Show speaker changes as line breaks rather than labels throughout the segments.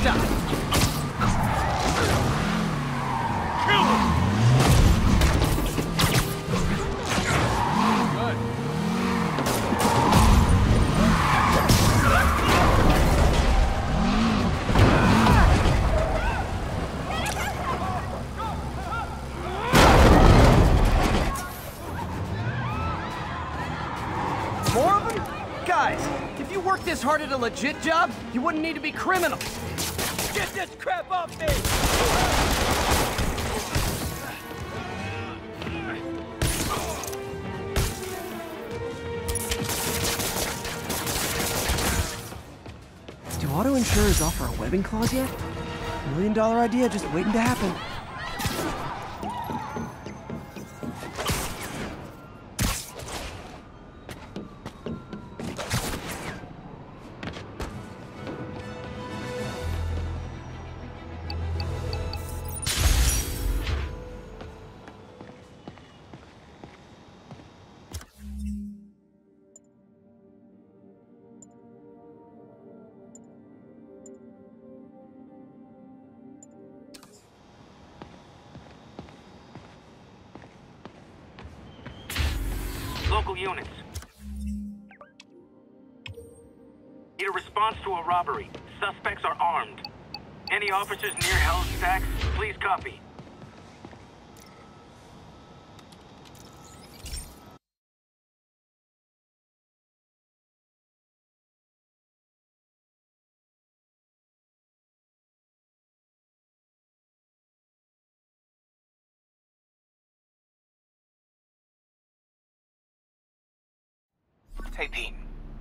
stop.
Kill him!
More of them? Guys, if you worked this hard at a legit job, you wouldn't need to be criminals. Get this crap off me! Do auto insurers offer a webbing clause yet? $1 million idea just waiting to happen.
Local units. Need a response to a robbery. Suspects are armed. Any officers near Hell's Stacks, please copy.
Hey Pete,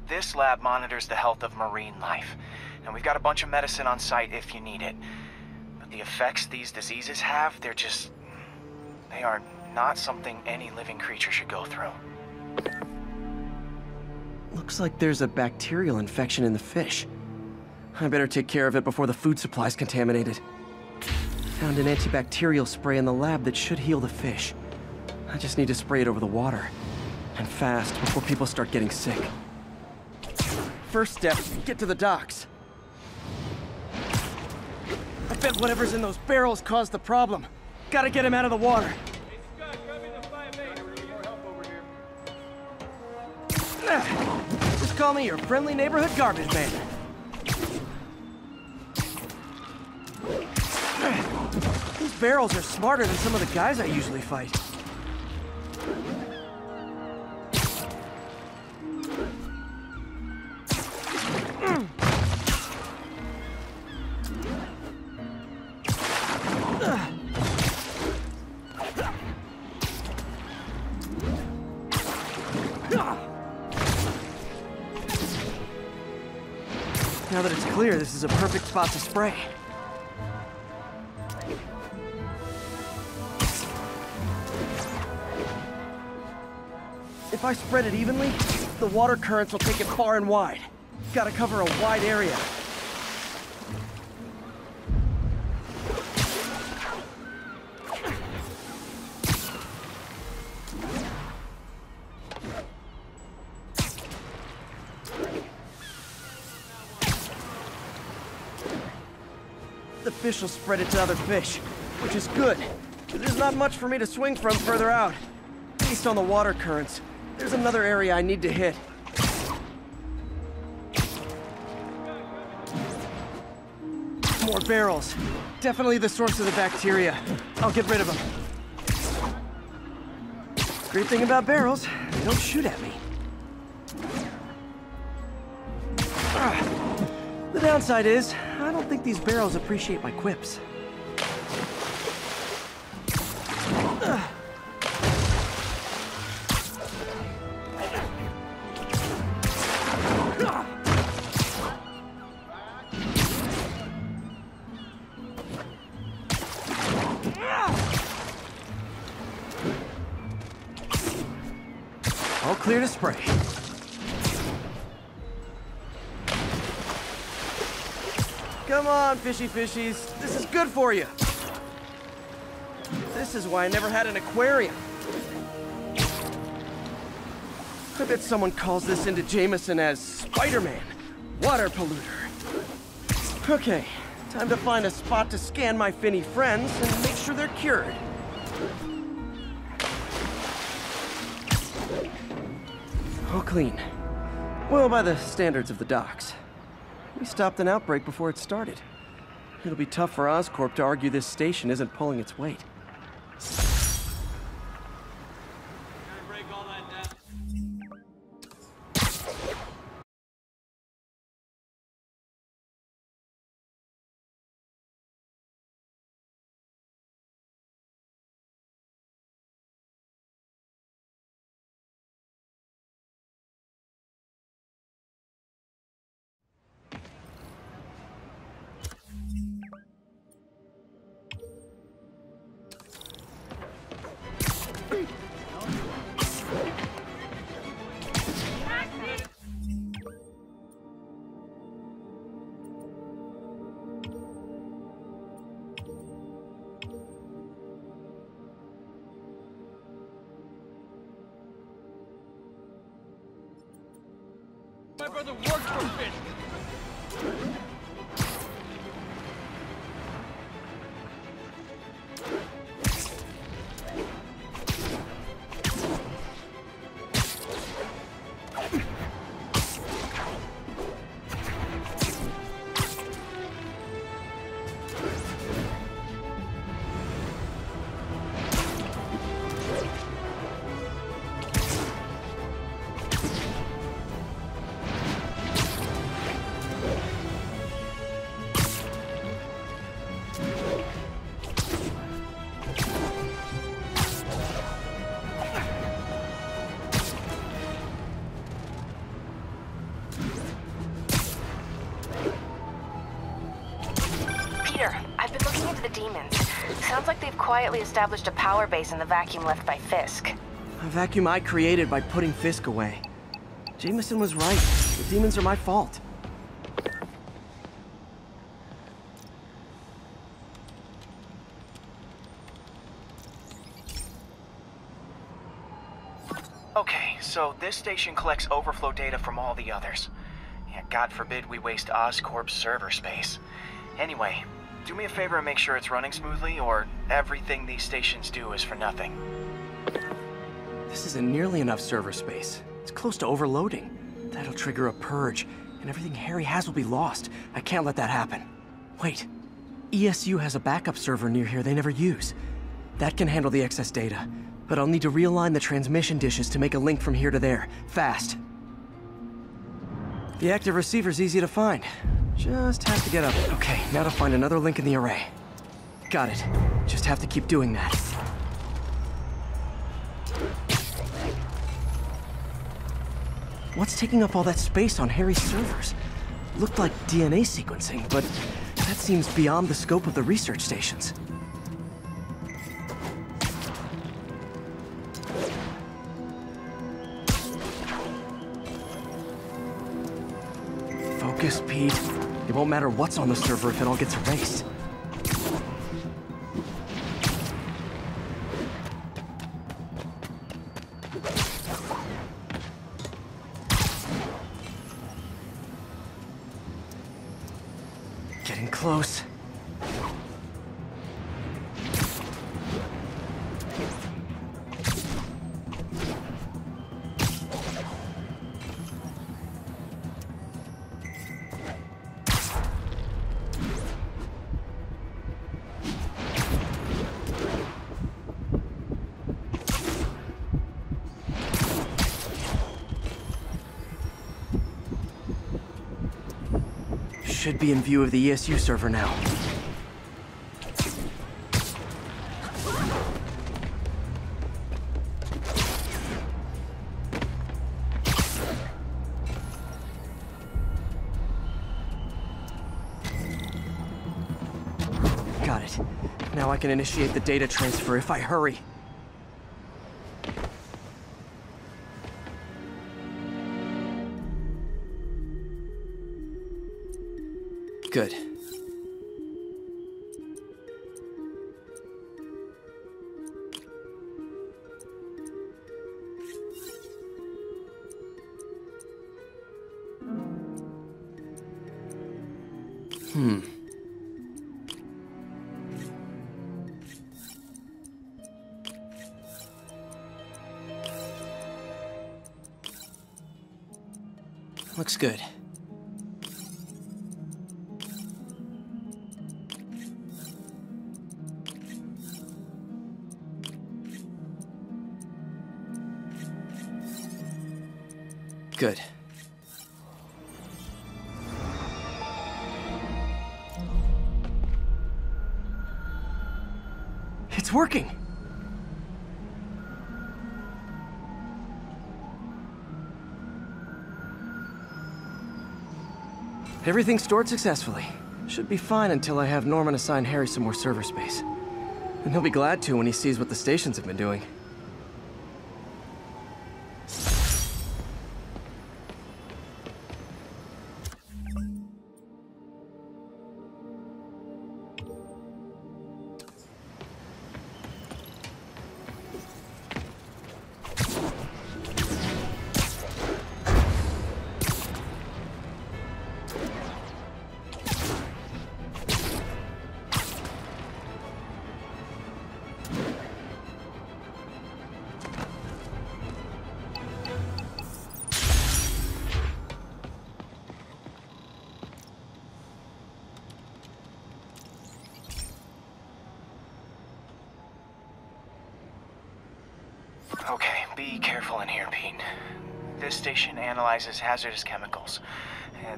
this lab monitors the health of marine life, and we've got a bunch of medicine on site if you need it. But the effects these diseases have, they are not something any living creature should go through.
Looks like there's a bacterial infection in the fish. I better take care of it before the food supply's contaminated. Found an antibacterial spray in the lab that should heal the fish. I just need to spray it over the water. And fast, before people start getting sick. First step, get to the docks. I bet whatever's in those barrels caused the problem. Gotta get him out of the water.
Hey, Scott, come in the 5-8. We're gonna need more help over here.
Just call me your friendly neighborhood garbage man. These barrels are smarter than some of the guys I usually fight. Now that it's clear, this is a perfect spot to spray. If I spread it evenly, the water currents will take it far and wide. Gotta cover a wide area. The fish will spread it to other fish, which is good. But there's not much for me to swing from further out. Based on the water currents, there's another area I need to hit. More barrels. Definitely the source of the bacteria. I'll get rid of them. Great thing about barrels, they don't shoot at me. The downside is, I don't think these barrels appreciate my quips. All clear to spray. Come on, fishy fishies. This is good for you. This is why I never had an aquarium. I bet someone calls this into Jameson as Spider-Man, water polluter. Okay, Time to find a spot to scan my finny friends and make sure they're cured. All clean. Well, by the standards of the docks. We stopped an outbreak before it started. It'll be tough for Oscorp to argue this station isn't pulling its weight.
Gotta break all that down. My brother works for fish.
I've been looking into the demons. Sounds like they've quietly established a power base in the vacuum left by Fisk.
A vacuum I created by putting Fisk away. Jameson was right. The demons are my fault.
Okay, so this station collects overflow data from all the others. Yeah, God forbid we waste Oscorp's server space. Anyway, do me a favor and make sure it's running smoothly, or everything these stations do is for nothing.
This isn't nearly enough server space. It's close to overloading. That'll trigger a purge, and everything Harry has will be lost. I can't let that happen. Wait. ESU has a backup server near here they never use. That can handle the excess data, but I'll need to realign the transmission dishes to make a link from here to there, fast. The active receiver's easy to find. Just have to get up. Okay, now to find another link in the array. Got it. Just have to keep doing that. What's taking up all that space on Harry's servers? Looked like DNA sequencing, but that seems beyond the scope of the research stations. Focus, Pete. It won't matter what's on the server if it all gets erased. Getting close. Should be in view of the ESU server now. Got it. Now I can initiate the data transfer if I hurry. Good. Looks good. Good. It's working! Everything's stored successfully. Should be fine until I have Norman assign Harry some more server space. And he'll be glad to when he sees what the stations have been doing.
Okay, be careful in here, Pete. This station analyzes hazardous chemicals,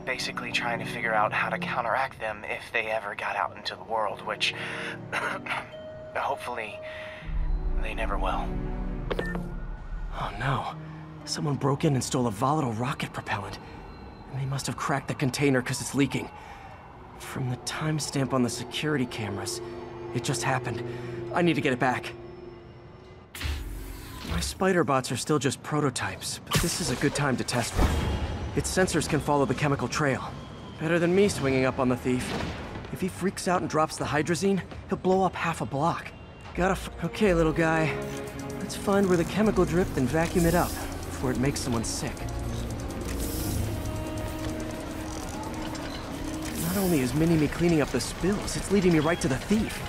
basically trying to figure out how to counteract them if they ever got out into the world, which hopefully they never will.
Oh no. Someone broke in and stole a volatile rocket propellant. And they must have cracked the container because it's leaking. From the timestamp on the security cameras, it just happened. I need to get it back. My spider bots are still just prototypes, but this is a good time to test one. Its sensors can follow the chemical trail. Better than me swinging up on the thief. If he freaks out and drops the hydrazine, he'll blow up half a block. Okay, little guy. Let's find where the chemical dripped and vacuum it up before it makes someone sick. Not only is Mini-Me cleaning up the spills, it's leading me right to the thief.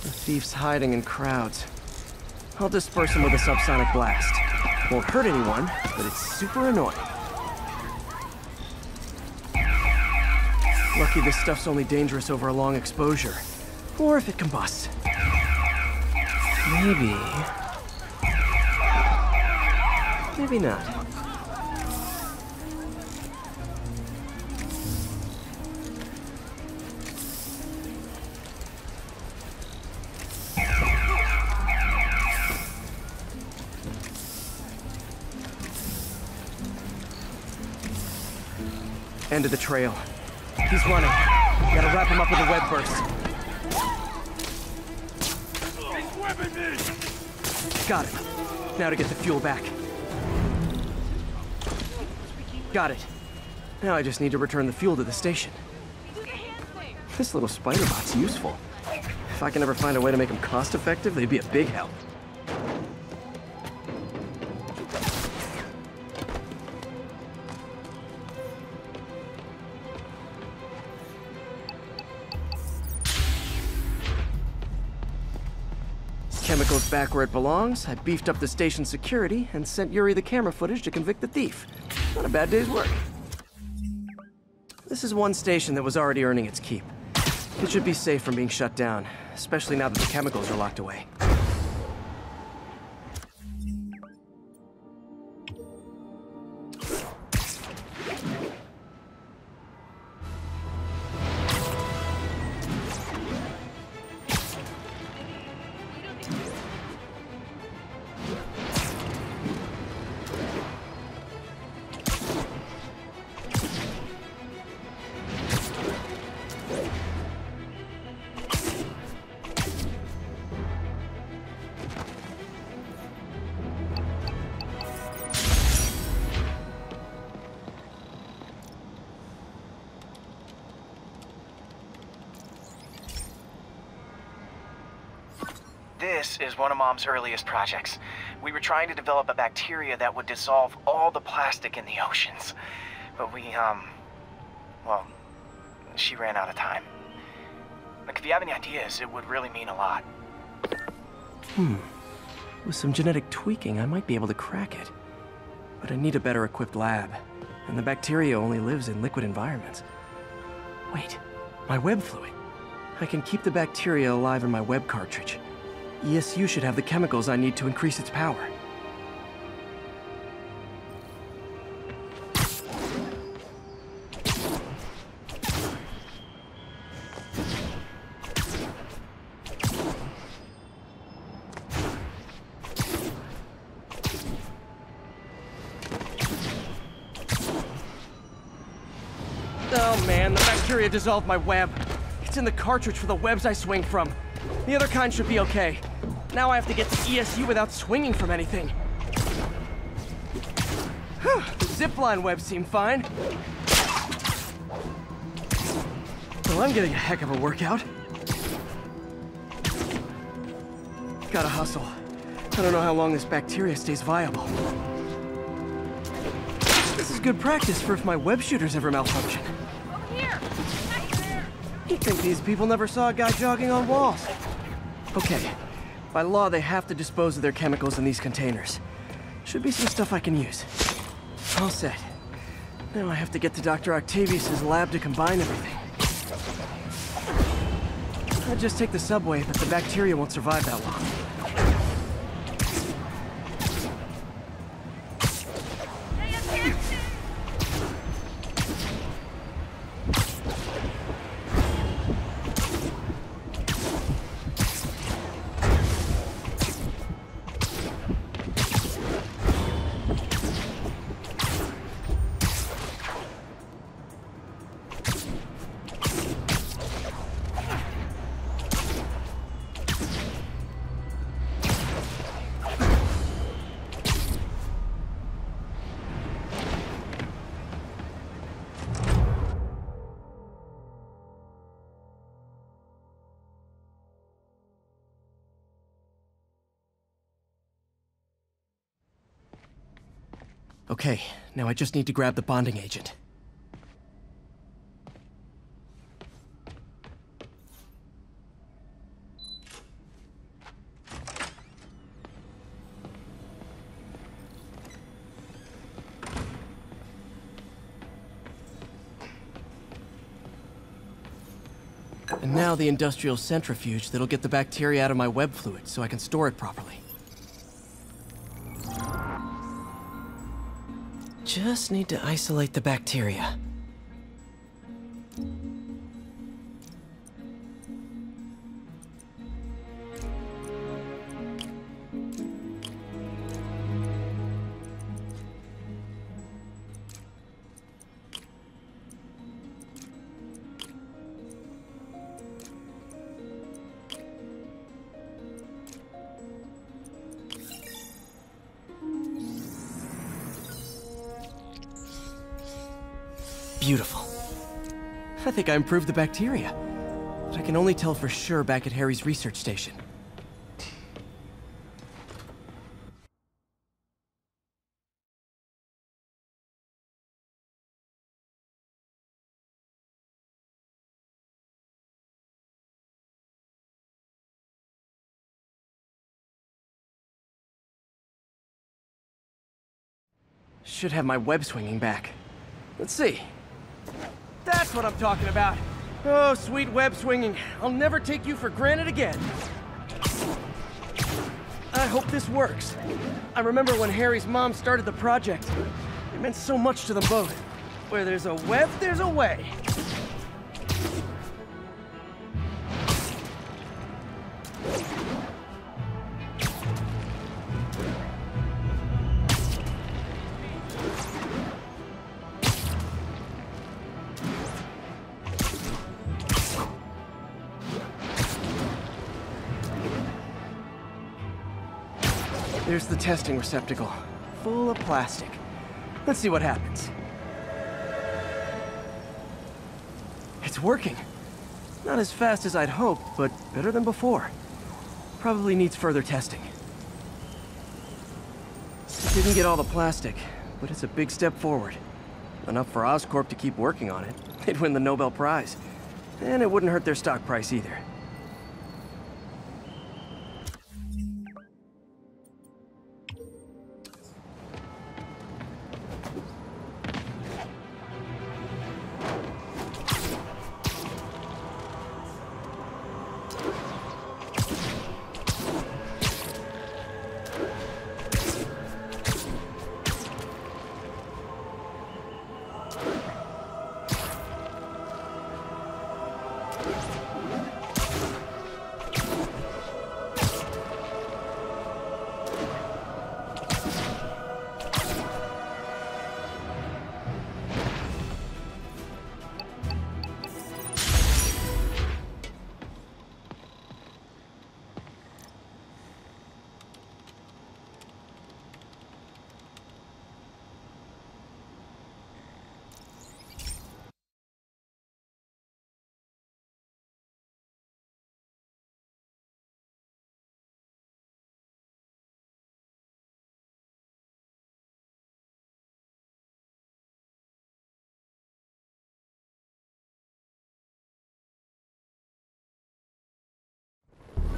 The thief's hiding in crowds. I'll disperse him with a subsonic blast. Won't hurt anyone, but it's super annoying. Lucky this stuff's only dangerous over a long exposure. Or if it combusts. Maybe... maybe not. End of the trail. He's running. Gotta wrap him up with a web burst. Got it. Now to get the fuel back. Got it. Now I just need to return the fuel to the station. This little spider bot's useful. If I can ever find a way to make them cost-effective, they'd be a big help. Chemicals back where it belongs. I beefed up the station security and sent Yuri the camera footage to convict the thief. Not a bad day's work. This is one station that was already earning its keep. It should be safe from being shut down, especially now that the chemicals are locked away.
This is one of Mom's earliest projects. We were trying to develop a bacteria that would dissolve all the plastic in the oceans. But well, she ran out of time. Like, if you have any ideas, it would really mean a lot.
With some genetic tweaking, I might be able to crack it. But I need a better equipped lab, and the bacteria only lives in liquid environments. Wait, my web fluid. I can keep the bacteria alive in my web cartridge. ESU should have the chemicals I need to increase its power. Oh man, the bacteria dissolved my web. It's in the cartridge for the webs I swing from. The other kind should be okay. Now I have to get to ESU without swinging from anything. The zipline webs seem fine. Well, I'm getting a heck of a workout. Gotta hustle. I don't know how long this bacteria stays viable. This is good practice for if my web shooters ever malfunction.
Over here! Back there!
You'd think these people never saw a guy jogging on walls. Okay. By law, they have to dispose of their chemicals in these containers. Should be some stuff I can use. All set. Now I have to get to Dr. Octavius's lab to combine everything. I'd just take the subway, but the bacteria won't survive that long. Okay, now I just need to grab the bonding agent. And now the industrial centrifuge that'll get the bacteria out of my web fluid so I can store it properly. Just need to isolate the bacteria. Beautiful. I think I improved the bacteria, but I can only tell for sure back at Harry's research station. Should have my web swinging back. Let's see. That's what I'm talking about. Oh, sweet web swinging. I'll never take you for granted again. I hope this works. I remember when Harry's mom started the project. It meant so much to them both. Where there's a web, there's a way. There's the testing receptacle, full of plastic. Let's see what happens. It's working. Not as fast as I'd hoped, but better than before. Probably needs further testing. Didn't get all the plastic, but it's a big step forward. Enough for Oscorp to keep working on it. They'd win the Nobel Prize. And it wouldn't hurt their stock price either.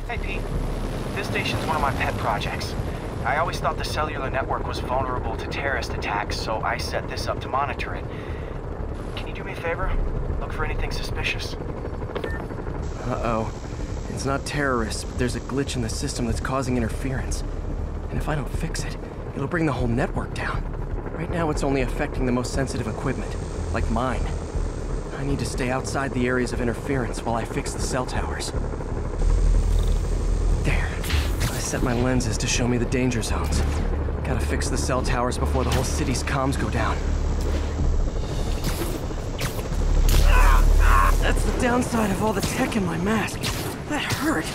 Hey, Pete. This station's one of my pet projects. I always thought the cellular network was vulnerable to terrorist attacks, so I set this up to monitor it. Can you do me a favor? Look for anything suspicious.
Uh-oh. It's not terrorists, but there's a glitch in the system that's causing interference. And if I don't fix it, it'll bring the whole network down. Right now, it's only affecting the most sensitive equipment, like mine. I need to stay outside the areas of interference while I fix the cell towers. There. I set my lenses to show me the danger zones. Gotta fix the cell towers before the whole city's comms go down. That's the downside of all the tech in my mask. That hurt.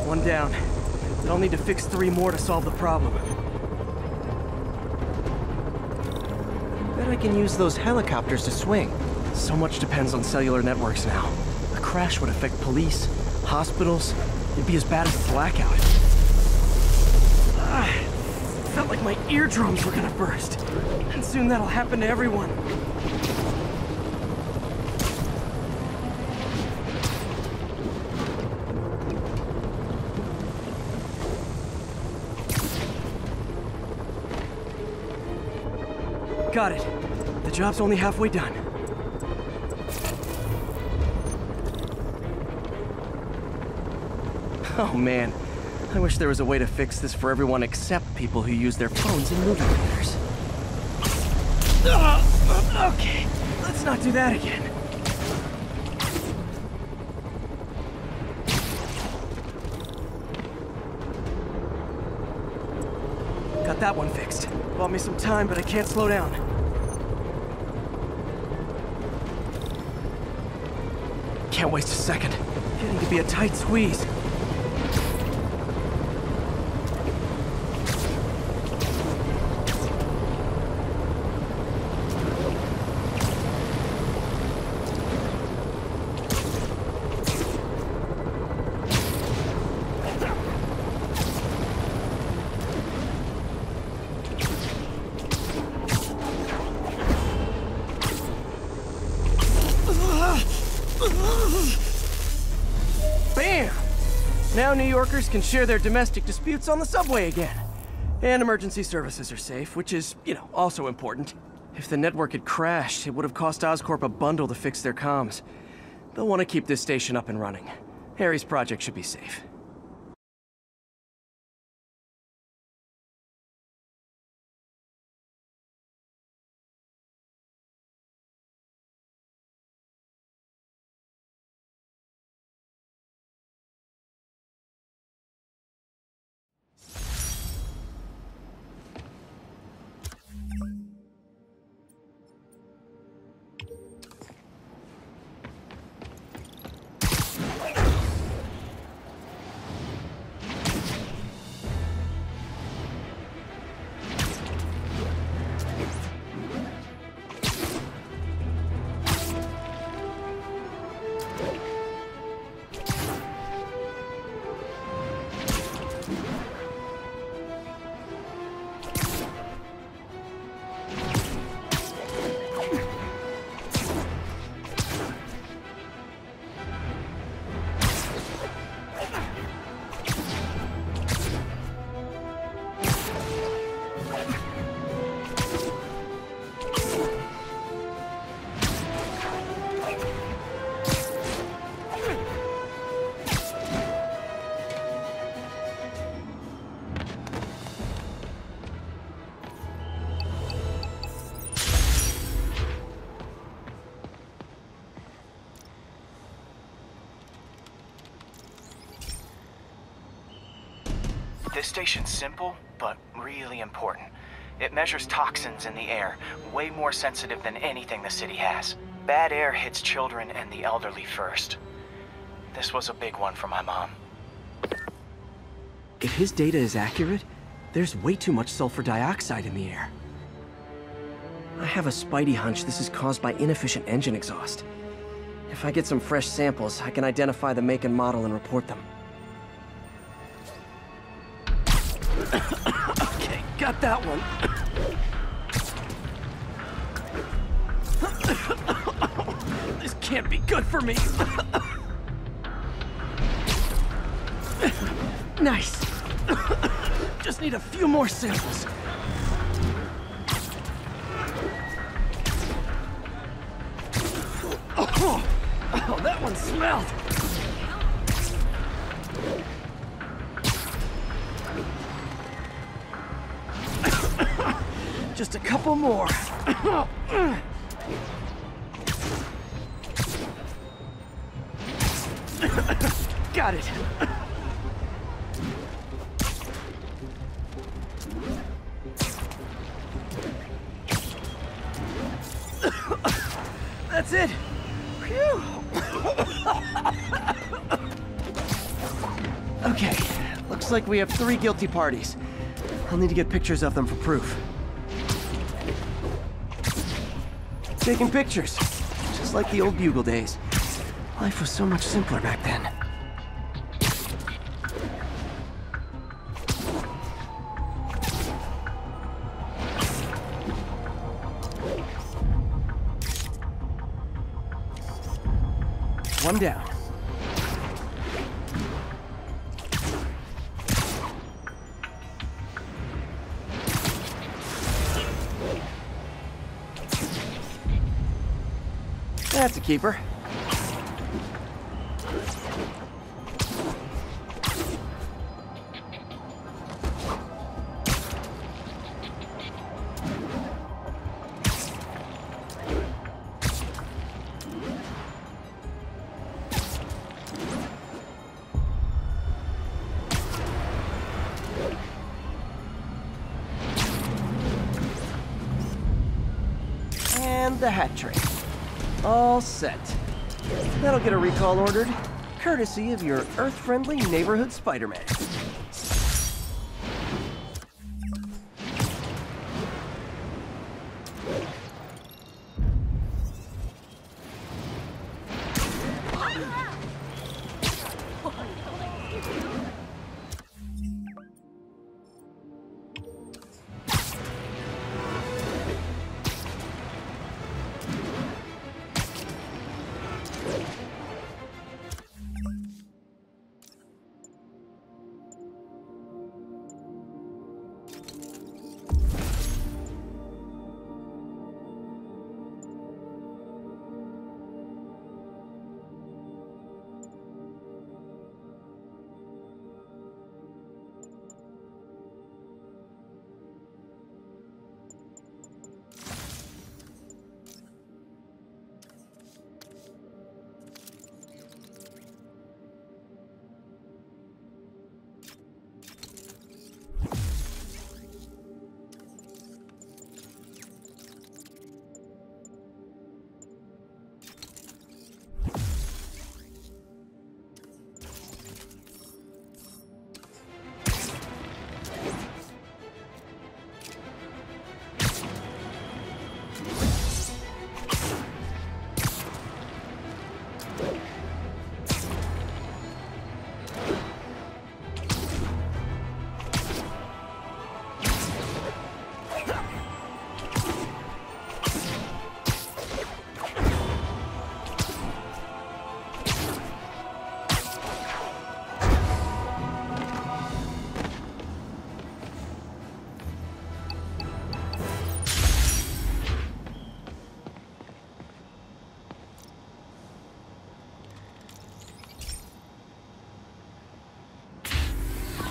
One down. I'll need to fix 3 more to solve the problem. Bet I can use those helicopters to swing. So much depends on cellular networks now. A crash would affect police, hospitals. It'd be as bad as blackout. Felt like my eardrums were gonna burst. And soon that'll happen to everyone. Got it. The job's only halfway done. Oh man, I wish there was a way to fix this for everyone except people who use their phones in movie theaters. Okay, let's not do that again. Got that one fixed. Bought me some time, but I can't slow down. Can't waste a second. Getting to be a tight squeeze. Bam! Now New Yorkers can share their domestic disputes on the subway again. And emergency services are safe, which is, also important. If the network had crashed, it would have cost Oscorp a bundle to fix their comms. They'll want to keep this station up and running. Harry's project should be safe.
This station's simple, but really important. It measures toxins in the air, way more sensitive than anything the city has. Bad air hits children and the elderly first. This was a big one for my mom.
If his data is accurate, there's way too much sulfur dioxide in the air. I have a spidey hunch this is caused by inefficient engine exhaust. If I get some fresh samples, I can identify the make and model and report them. Okay, got that one. This can't be good for me. Nice. Just need a few more samples. Oh, that one smelled. Just a couple more. Got it. That's it. Phew. Okay, looks like we have 3 guilty parties. I'll need to get pictures of them for proof. Taking pictures, just like the old Bugle days. Life was so much simpler back then. One down. That's a keeper. And the hat trick. All set. That'll get a recall ordered, courtesy of your Earth-friendly neighborhood Spider-Man.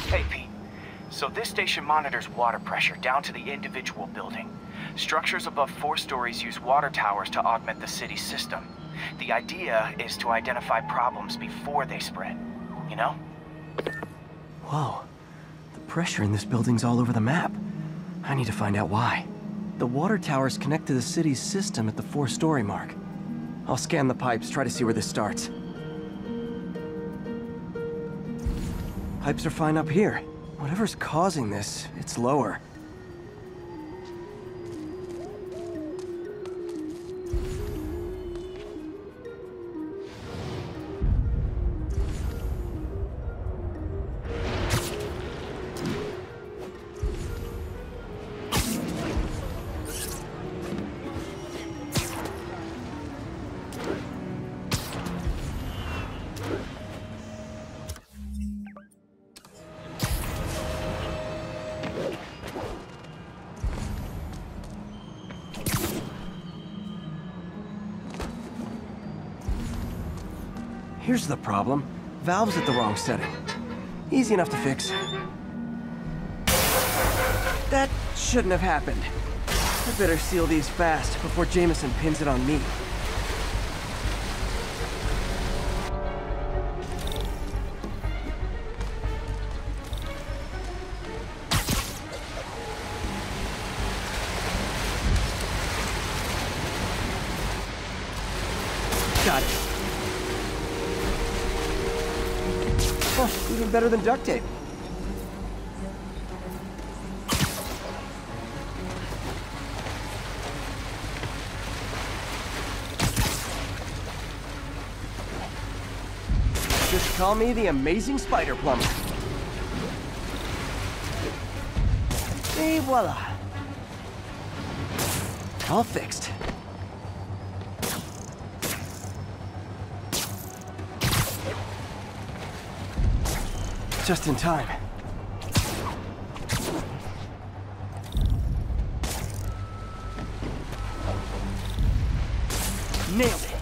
Hey, Pete. So this station monitors water pressure down to the individual building. Structures above 4 stories use water towers to augment the city's system. The idea is to identify problems before they spread, you know?
Whoa. The pressure in this building's all over the map. I need to find out why. The water towers connect to the city's system at the 4-story mark. I'll scan the pipes, try to see where this starts. Pipes are fine up here. Whatever's causing this, it's lower. Here's the problem. Valve's at the wrong setting. Easy enough to fix. That shouldn't have happened. I better seal these fast before Jameson pins it on me. Got it. Oh, even better than duct tape. Just call me the amazing spider plumber. Et voila. All fixed. Just in time. Nailed it.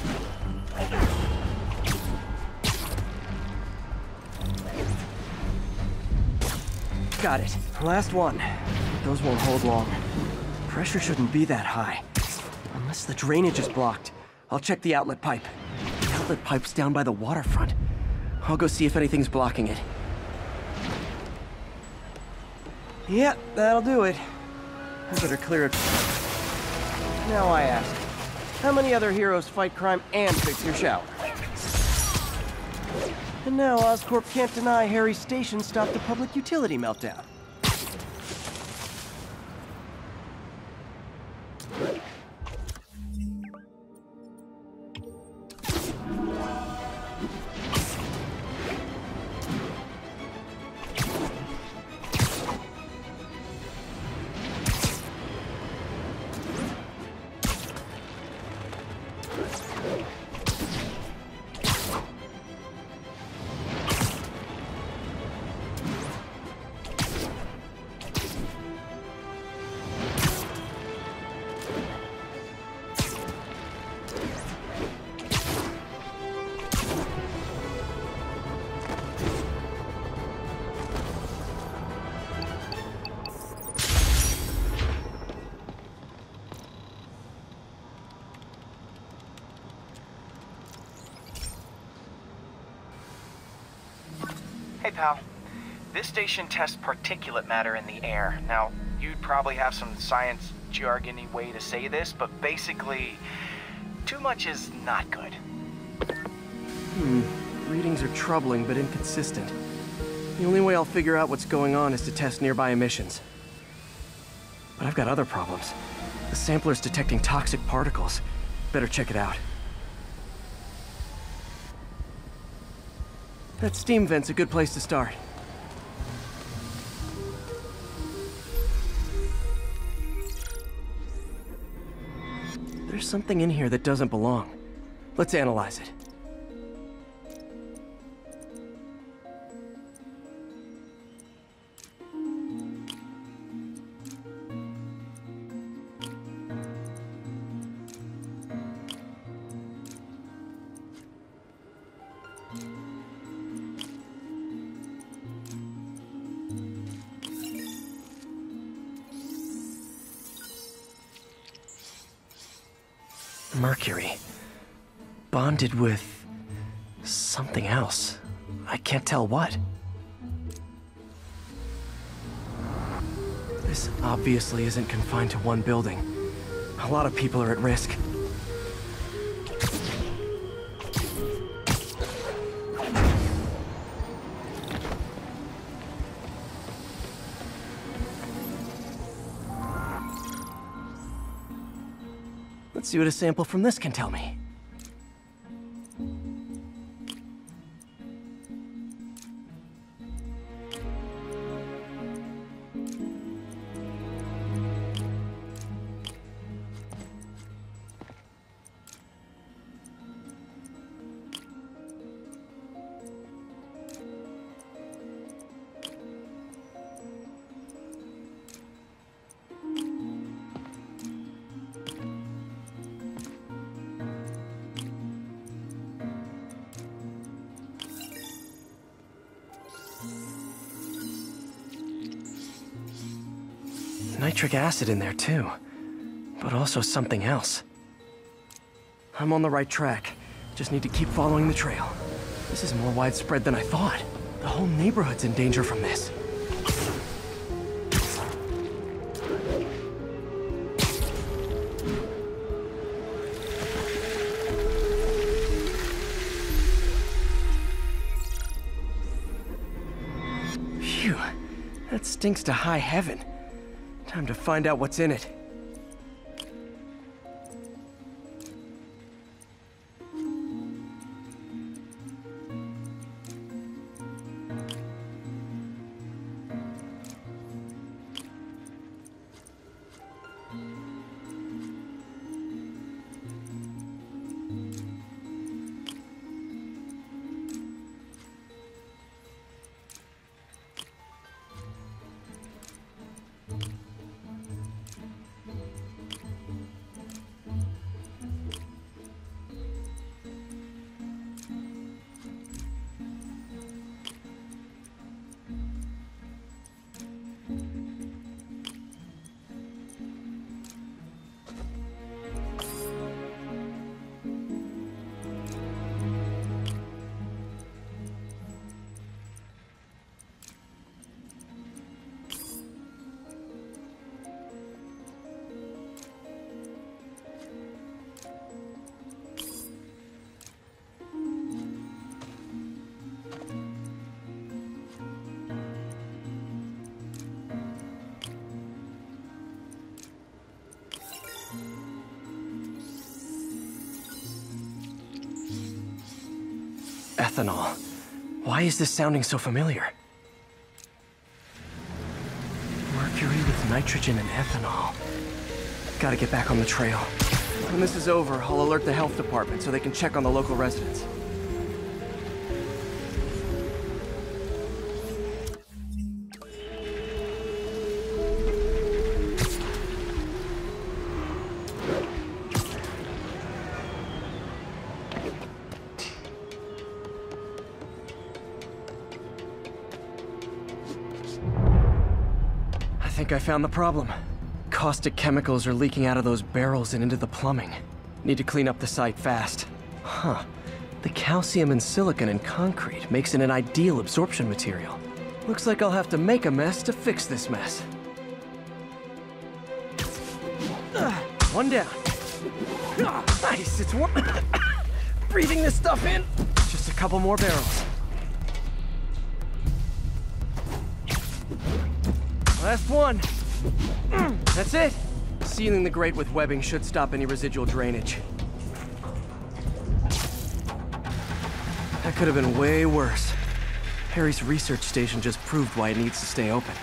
Got it. Last one. Those won't hold long. Pressure shouldn't be that high. Unless the drainage is blocked. I'll check the outlet pipe. The outlet pipe's down by the waterfront. I'll go see if anything's blocking it. Yep, that'll do it. I better clear it. Now I ask, how many other heroes fight crime and fix your shower? And now Oscorp can't deny Harry's station stopped a public utility meltdown.
Hey, pal. This station tests particulate matter in the air. Now, you'd probably have some science jargony way to say this, but basically, too much is not good.
Readings are troubling but inconsistent. The only way I'll figure out what's going on is to test nearby emissions. But I've got other problems. The sampler's detecting toxic particles. Better check it out. That steam vent's a good place to start. There's something in here that doesn't belong. Let's analyze it. Mercury. Bonded with something else. I can't tell what. This obviously isn't confined to one building. A lot of people are at risk. Let's see what a sample from this can tell me. Nitric acid in there too, but also something else. I'm on the right track. Just need to keep following the trail. This is more widespread than I thought. The whole neighborhood's in danger from this. Phew, that stinks to high heaven. Time to find out what's in it. Ethanol. Why is this sounding so familiar? Mercury with nitrogen and ethanol. Gotta get back on the trail. When this is over, I'll alert the health department so they can check on the local residents. I think I found the problem. Caustic chemicals are leaking out of those barrels and into the plumbing. Need to clean up the site fast. Huh. The calcium and silicon in concrete makes it an ideal absorption material. Looks like I'll have to make a mess to fix this mess. One down. Nice, it's warm. Breathing this stuff in. Just a couple more barrels. Last one. That's it. Sealing the grate with webbing should stop any residual drainage. That could have been way worse. Harry's research station just proved why it needs to stay open.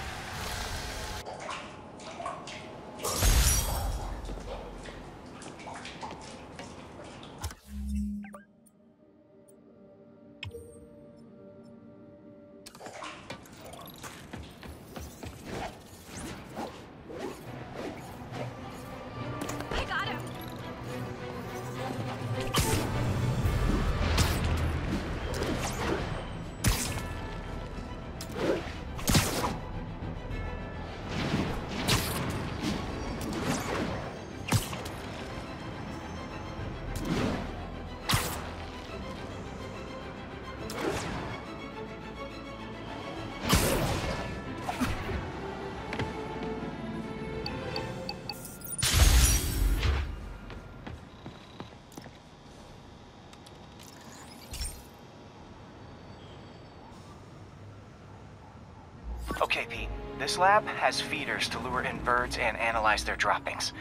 Okay, Pete. This lab has feeders to lure in birds and analyze their droppings.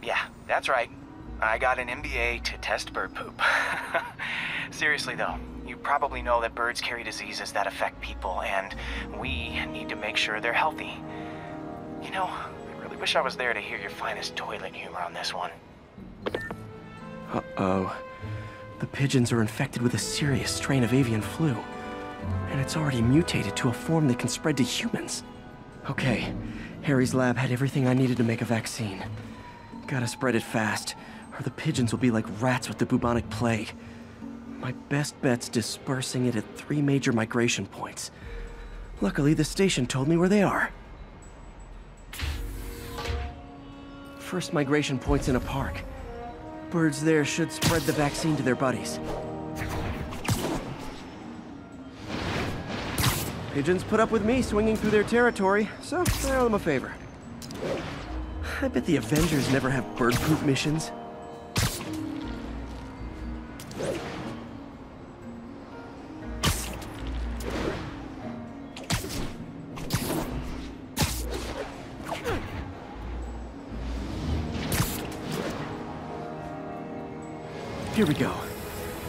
Yeah, that's right. I got an MBA to test bird poop. Seriously though, you probably know that birds carry diseases that affect people, and we need to make sure they're healthy. You know, I really wish I was there to hear your finest toilet humor on this one.
Uh-oh. The pigeons are infected with a serious strain of avian flu. And it's already mutated to a form that can spread to humans. Okay, Harry's lab had everything I needed to make a vaccine. Gotta spread it fast, or the pigeons will be like rats with the bubonic plague. My best bet's dispersing it at 3 major migration points. Luckily, the station told me where they are. First migration point's in a park. Birds there should spread the vaccine to their buddies. Pigeons put up with me swinging through their territory, so I owe them a favor. I bet the Avengers never have bird poop missions. Here we go.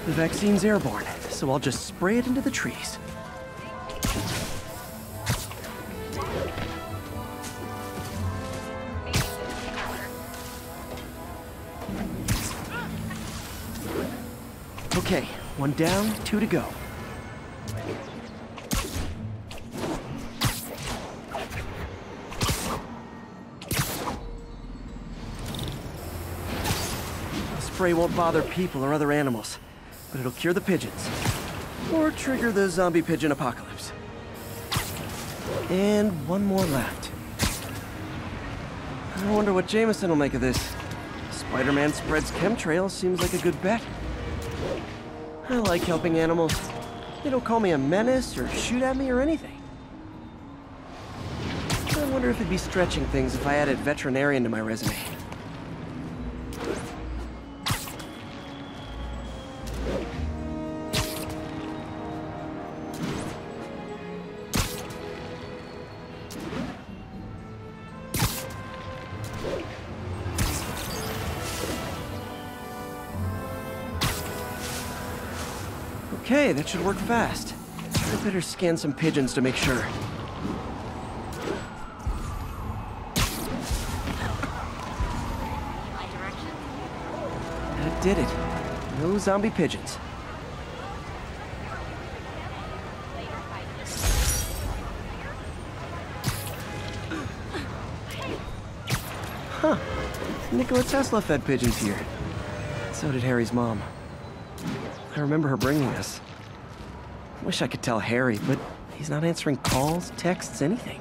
The vaccine's airborne, so I'll just spray it into the trees. Okay, 1 down, 2 to go. The spray won't bother people or other animals, but it'll cure the pigeons. Or trigger the zombie pigeon apocalypse. And 1 more left. I wonder what Jameson will make of this. Spider-Man spreads chemtrails seems like a good bet. I like helping animals. They don't call me a menace or shoot at me or anything. I wonder if it'd be stretching things if I added veterinarian to my resume. Okay, that should work fast. I better scan some pigeons to make sure. That did it. No zombie pigeons. Huh. Nikola Tesla fed pigeons here. So did Harry's mom. I remember her bringing us. Wish I could tell Harry, but he's not answering calls, texts, anything.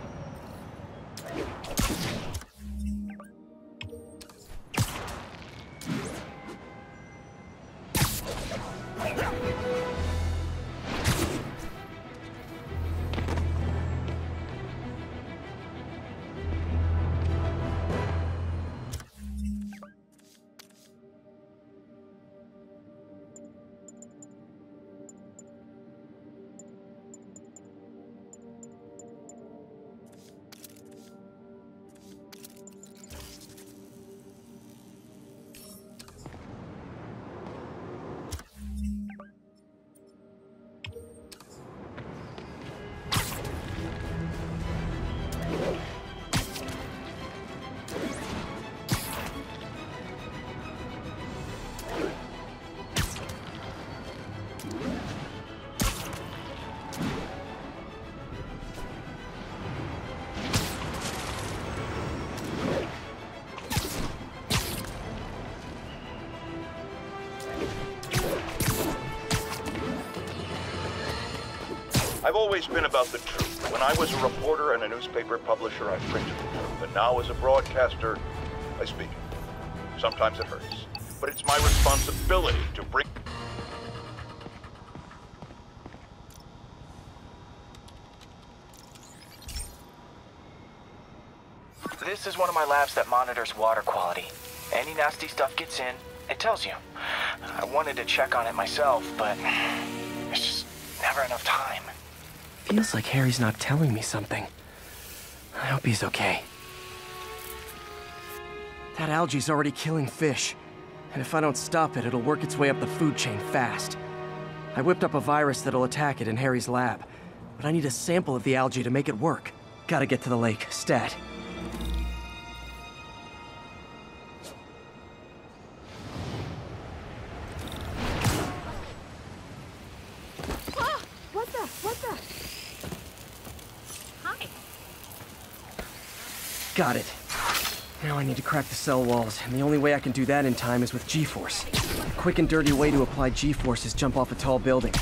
I've always been about the truth. When I was a reporter and a newspaper publisher, I printed the truth. And now as a broadcaster, I speak it. Sometimes it hurts. But it's my responsibility to bring...
This is one of my labs that monitors water quality. Any nasty stuff gets in, it tells you. I wanted to check on it myself, but there's just never enough time.
Feels like Harry's not telling me something. I hope he's okay. That algae's already killing fish. And if I don't stop it, it'll work its way up the food chain fast. I whipped up a virus that'll attack it in Harry's lab. But I need a sample of the algae to make it work. Gotta get to the lake, stat.
What the? Hi.
Got it. Now I need to crack the cell walls, and the only way I can do that in time is with G-force. A quick and dirty way to apply G-force is jump off a tall building.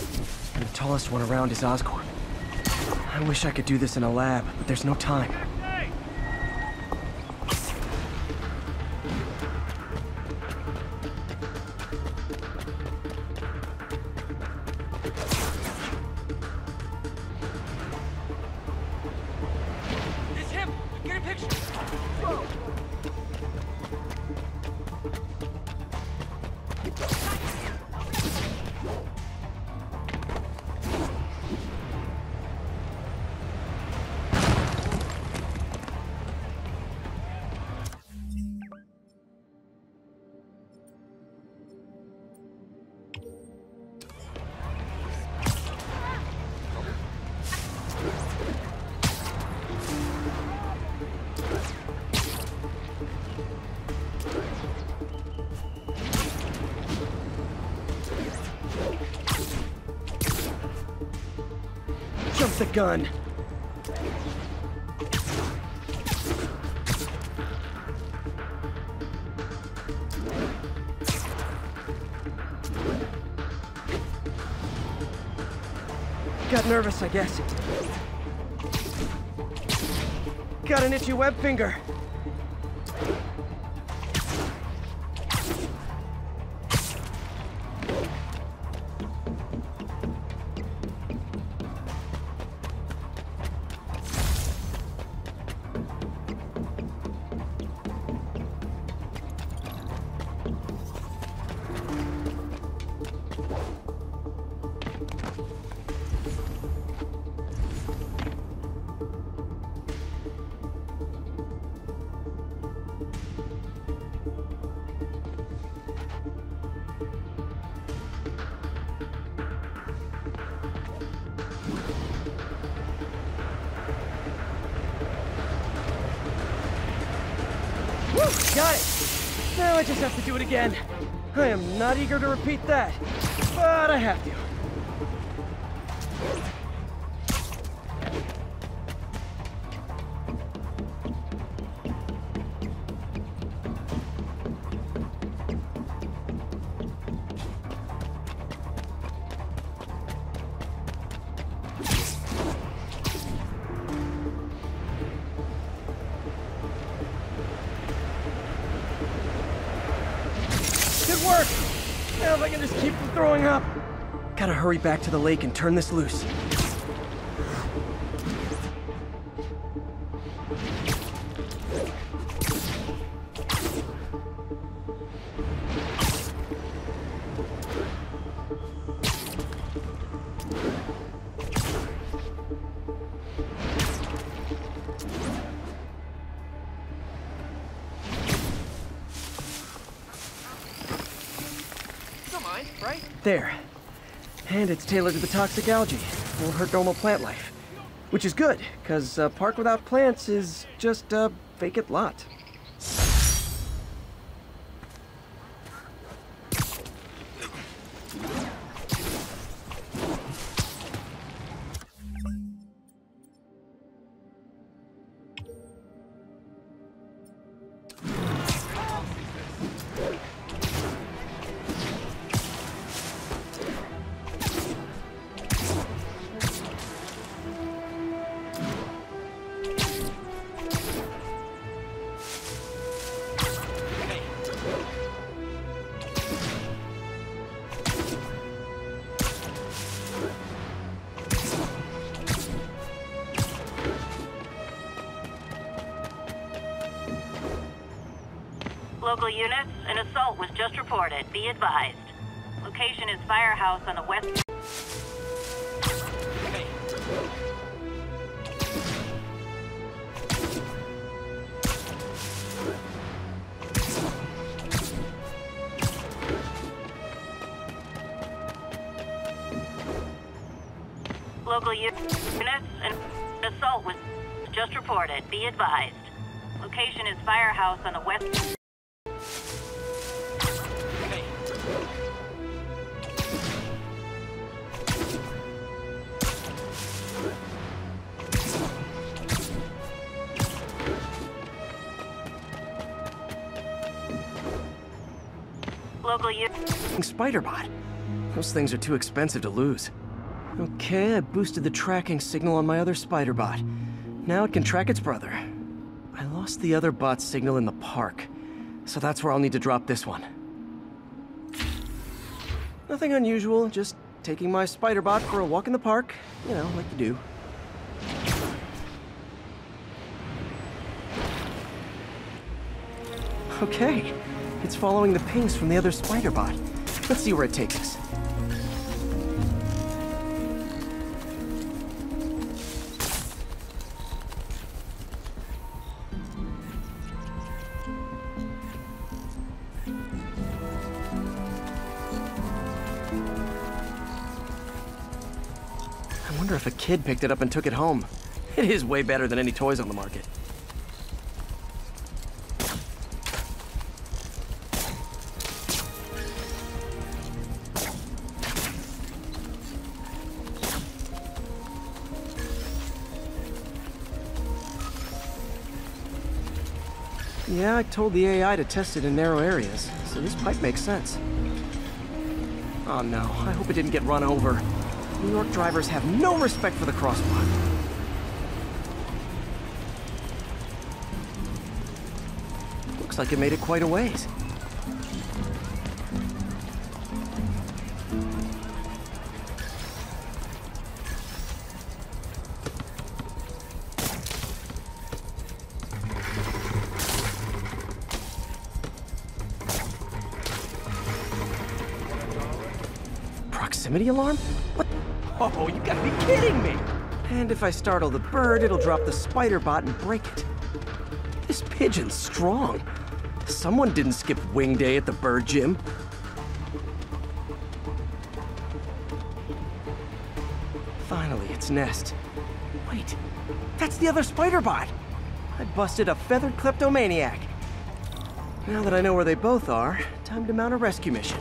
And the tallest one around is Oscorp. I wish I could do this in a lab, but there's no time.
It's him! Get a picture!
Jump the gun! Got nervous, I guess. Got an itchy web finger. Woo! Got it! Now I just have to do it again. I am not eager to repeat that, but I have to. Good work! Now if I can just keep from throwing up. Gotta hurry back to the lake and turn this loose.
Right?
There. And it's tailored to the toxic algae. Won't hurt normal plant life. Which is good, because a park without plants is just a vacant lot.
Local units, an assault was just reported. Be advised. Location is Firehouse on the west.
Hey.
Local units and assault was just reported. Be advised. Location is firehouse on the west. Local
Spider-bot. Those things are too expensive to lose. Okay, I boosted the tracking signal on my other Spider-bot. Now it can track its brother. I lost the other bot's signal in the park, so that's where I'll need to drop this one. Nothing unusual, just taking my Spider-bot for a walk in the park. You know, like you do. Okay, it's following the pings from the other Spider-bot. Let's see where it takes us. I wonder if a kid picked it up and took it home. It is way better than any toys on the market. Yeah, I told the AI to test it in narrow areas, so this pipe makes sense. Oh no, I hope it didn't get run over. New York drivers have no respect for the crosswalk. Looks like it made it quite a ways. Proximity alarm? What? Oh, you gotta be kidding me! And if I startle the bird, it'll drop the Spider-bot and break it. This pigeon's strong. Someone didn't skip wing day at the bird gym. Finally, its nest. Wait, that's the other Spider-bot! I busted a feathered kleptomaniac. Now that I know where they both are, time to mount a rescue mission.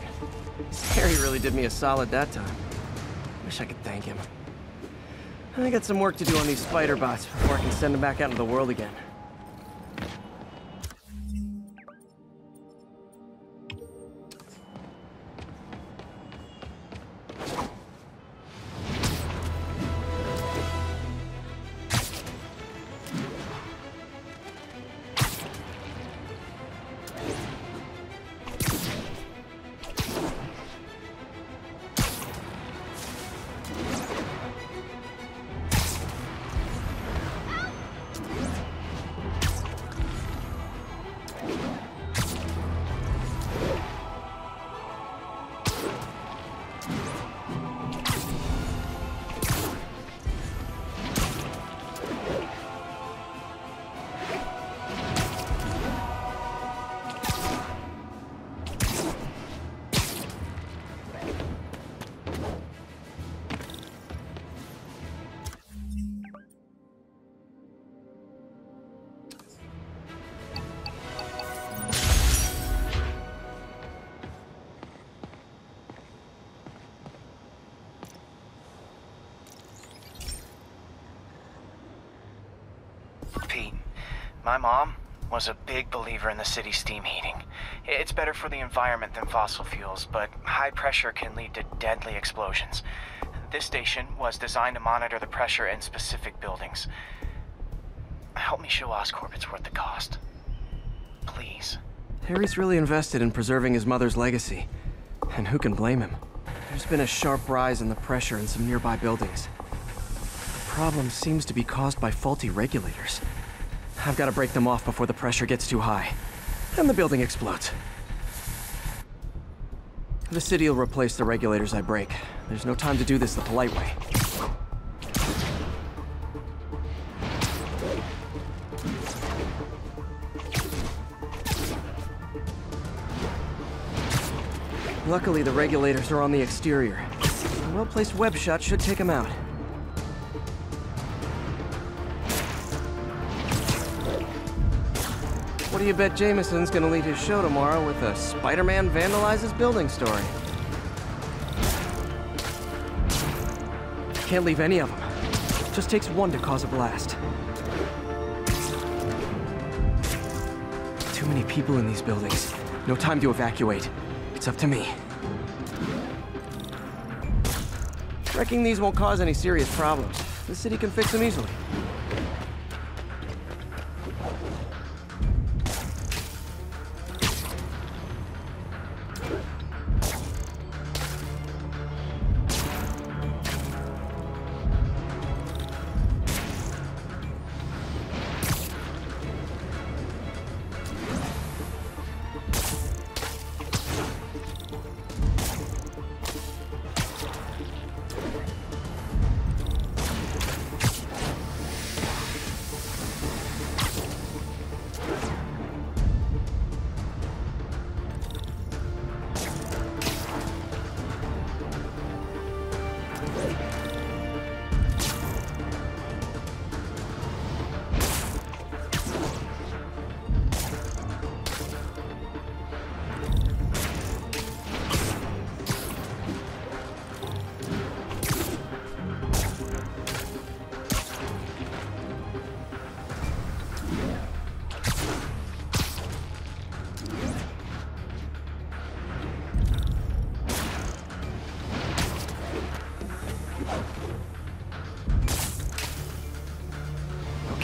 Harry really did me a solid that time. Wish I could thank him. I got some work to do on these Spider-bots before I can send them back out into the world again.
Pete, my mom was a big believer in the city's steam heating. It's better for the environment than fossil fuels, but high pressure can lead to deadly explosions. This station was designed to monitor the pressure in specific buildings. Help me show Oscorp it's worth the cost. Please.
Harry's really invested in preserving his mother's legacy. And who can blame him? There's been a sharp rise in the pressure in some nearby buildings. The problem seems to be caused by faulty regulators. I've got to break them off before the pressure gets too high. And the building explodes. The city will replace the regulators I break. There's no time to do this the polite way. Luckily, the regulators are on the exterior. A well-placed web shot should take them out. What do you bet Jameson's gonna lead his show tomorrow with a Spider-Man vandalizes building story? Can't leave any of them. Just takes one to cause a blast. Too many people in these buildings. No time to evacuate. It's up to me. Wrecking these won't cause any serious problems. The city can fix them easily.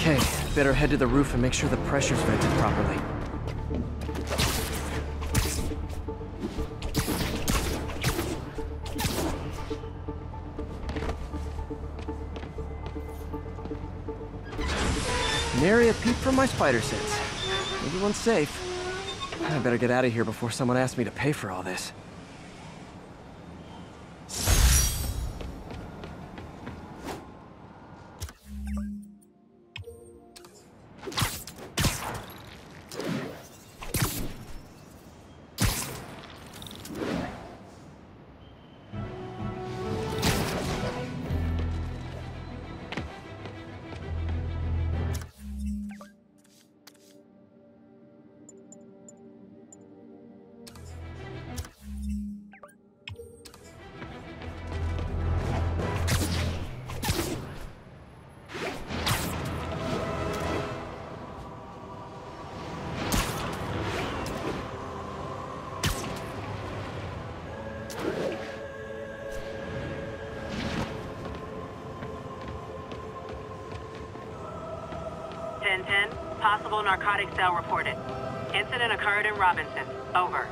Okay, better head to the roof and make sure the pressure's vented properly. Nary a peep from my spider sense. Everyone's safe. I better get out of here before someone asks me to pay for all this.
Possible narcotic cell reported. Incident occurred in Robinson. Over.